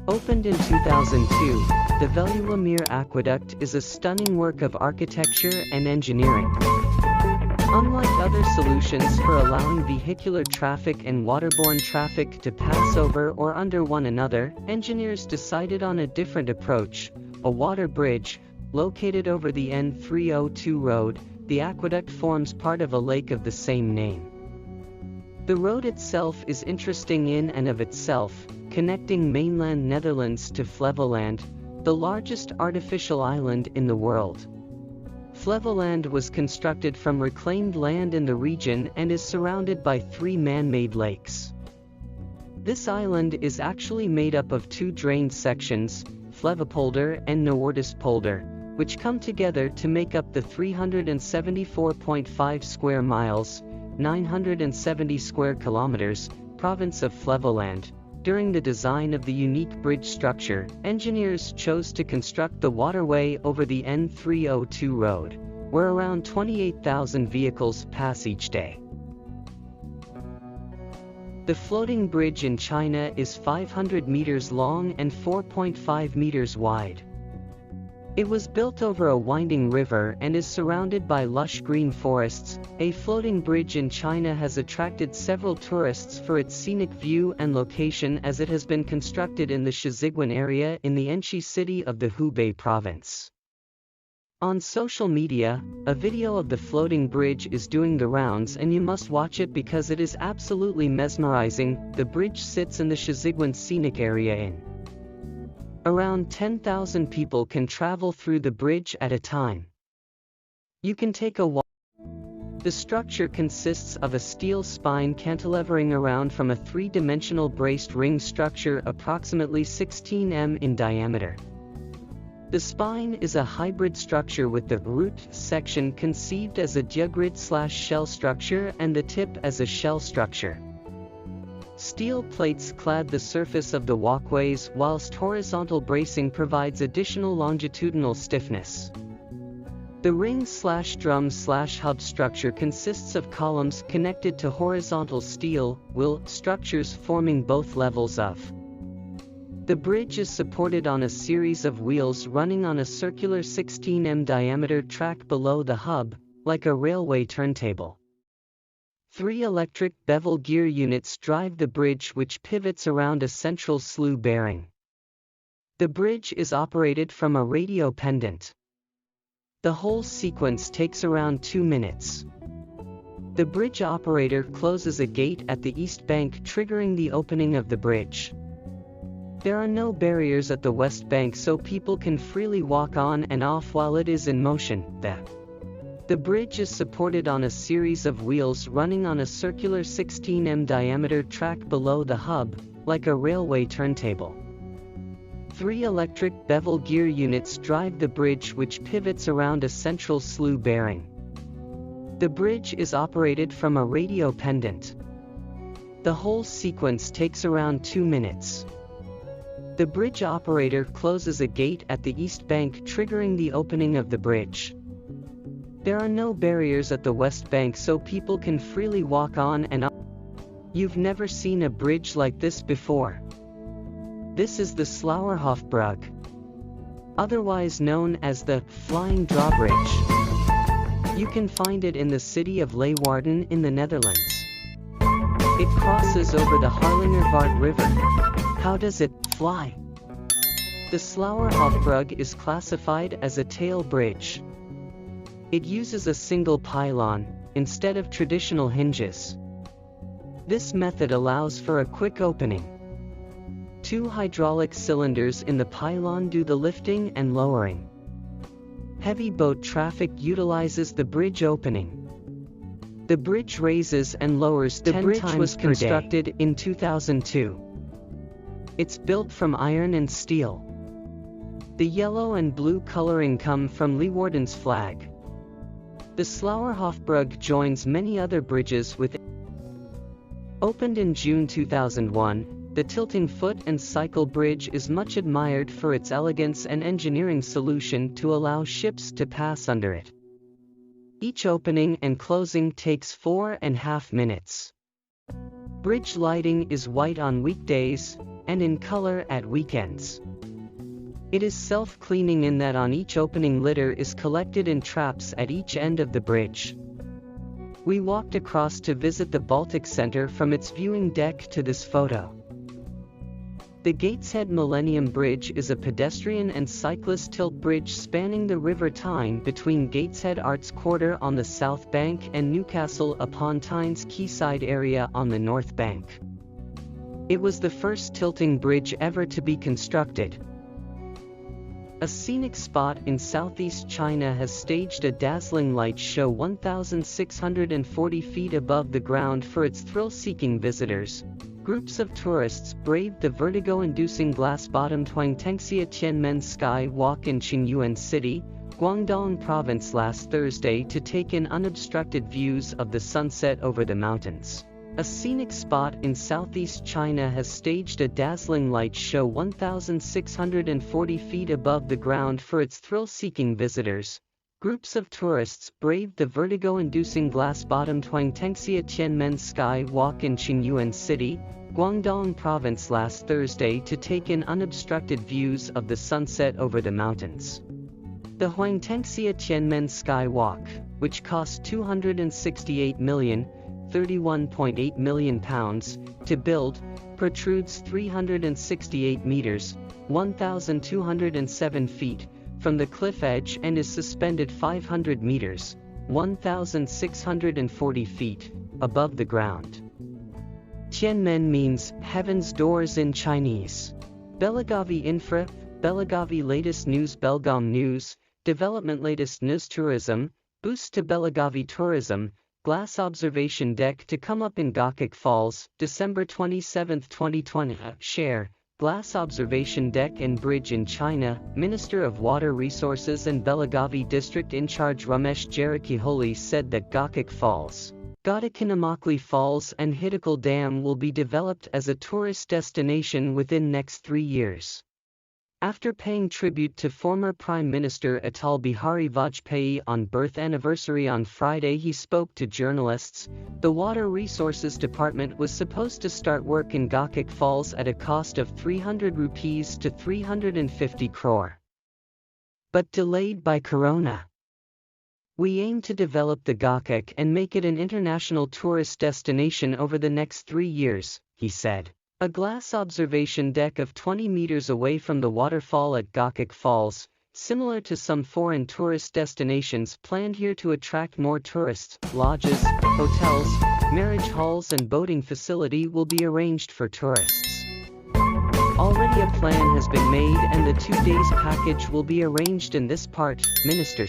Opened in 2002, the Velulamir Aqueduct is a stunning work of architecture and engineering. Unlike other solutions for allowing vehicular traffic and waterborne traffic to pass over or under one another, engineers decided on a different approach, a water bridge. Located over the N302 road, the aqueduct forms part of a lake of the same name. The road itself is interesting in and of itself, connecting mainland Netherlands to Flevoland, the largest artificial island in the world. Flevoland was constructed from reclaimed land in the region and is surrounded by 3 man-made lakes. This island is actually made up of 2 drained sections, Flevopolder and Noorderspolder, which come together to make up the 374.5 square miles, 970 square kilometers, province of Flevoland. During the design of the unique bridge structure, engineers chose to construct the waterway over the N302 road, where around 28,000 vehicles pass each day. The floating bridge in China is 500 meters long and 4.5 meters wide. It was built over a winding river and is surrounded by lush green forests. A floating bridge in China has attracted several tourists for its scenic view and location, as it has been constructed in the Shiziguan area in the Enshi city of the Hubei province. On social media, a video of the floating bridge is doing the rounds, and you must watch it because it is absolutely mesmerizing. The bridge sits in the Shiziguan scenic area in around 10,000 people can travel through the bridge at a time. You can take a walk. The structure consists of a steel spine cantilevering around from a 3-dimensional braced ring structure approximately 16 m in diameter. The spine is a hybrid structure with the root section conceived as a diagrid/shell structure and the tip as a shell structure. Steel plates clad the surface of the walkways, whilst horizontal bracing provides additional longitudinal stiffness. The ring/drum/hub structure consists of columns connected to horizontal steel wheel structures forming both levels of. The bridge is supported on a series of wheels running on a circular 16 m diameter track below the hub, like a railway turntable. 3 electric bevel gear units drive the bridge, which pivots around a central slew bearing. The bridge is operated from a radio pendant. The whole sequence takes around 2 minutes. The bridge operator closes a gate at the east bank, triggering the opening of the bridge. There are no barriers at the west bank, so people can freely walk on and off while it is in motion. The bridge is supported on a series of wheels running on a circular 16 m diameter track below the hub, like a railway turntable. 3 electric bevel gear units drive the bridge, which pivots around a central slew bearing. The bridge is operated from a radio pendant. The whole sequence takes around 2 minutes. The bridge operator closes a gate at the east bank, triggering the opening of the bridge. There are no barriers at the west bank, so people can freely walk on and off. You've never seen a bridge like this before. This is the Slauerhofbrug, otherwise known as the Flying Drawbridge. You can find it in the city of Leeuwarden in the Netherlands. It crosses over the Harlingervaart River. How does it fly? The Slauerhofbrug is classified as a tail bridge. It uses a single pylon, instead of traditional hinges. This method allows for a quick opening. 2 hydraulic cylinders in the pylon do the lifting and lowering. Heavy boat traffic utilizes the bridge opening. The bridge raises and lowers 10 times per day. The bridge was constructed in 2002. It's built from iron and steel. The yellow and blue coloring come from Leeuwarden's flag. The Slauerhofbrug joins many other bridges with. Opened in June 2001, the tilting foot and cycle bridge is much admired for its elegance and engineering solution to allow ships to pass under it. Each opening and closing takes 4.5 minutes. Bridge lighting is white on weekdays, and in color at weekends. It is self-cleaning in that on each opening litter is collected in traps at each end of the bridge. We walked across to visit the Baltic Center from its viewing deck to this photo. The Gateshead Millennium Bridge is a pedestrian and cyclist tilt bridge spanning the River Tyne between Gateshead Arts Quarter on the south bank and Newcastle upon Tyne's quayside area on the north bank. It was the first tilting bridge ever to be constructed. A scenic spot in southeast China has staged a dazzling light show 1,640 feet above the ground for its thrill-seeking visitors. Groups of tourists braved the vertigo-inducing glass-bottomed Huangtengxia Tianmen Sky Walk in Qingyuan City, Guangdong Province last Thursday to take in unobstructed views of the sunset over the mountains. A scenic spot in southeast China has staged a dazzling light show 1,640 feet above the ground for its thrill-seeking visitors. Groups of tourists braved the vertigo-inducing glass-bottomed Huangtengxia Tianmen Sky Walk in Qingyuan City, Guangdong Province last Thursday to take in unobstructed views of the sunset over the mountains. The Huangtengxia Tianmen Sky Walk, which cost $268 million, £31.8 million, to build, protrudes 368 meters, 1,207 feet, from the cliff edge and is suspended 500 meters, 1,640 feet, above the ground. Tianmen means heaven's doors in Chinese. Belagavi Infra, Belagavi latest news Belgaum news, development latest news tourism, boost to Belagavi tourism, glass observation deck to come up in Gokak Falls, December 27, 2020. Share, glass observation deck and bridge in China. Minister of Water Resources and Belagavi District in charge Ramesh Jarakiholi said that Gokak Falls, Godakinamakli Falls and Hidakal Dam will be developed as a tourist destination within next 3 years. After paying tribute to former Prime Minister Atal Bihari Vajpayee on birth anniversary on Friday, he spoke to journalists. The Water Resources Department was supposed to start work in Gokak Falls at a cost of 300 rupees to 350 crore. But delayed by Corona. We aim to develop the Gokak and make it an international tourist destination over the next 3 years, he said. A glass observation deck of 20 meters away from the waterfall at Gokak Falls, similar to some foreign tourist destinations planned here to attract more tourists. Lodges, hotels, marriage halls and boating facility will be arranged for tourists. Already a plan has been made and the 2 days package will be arranged in this part, Minister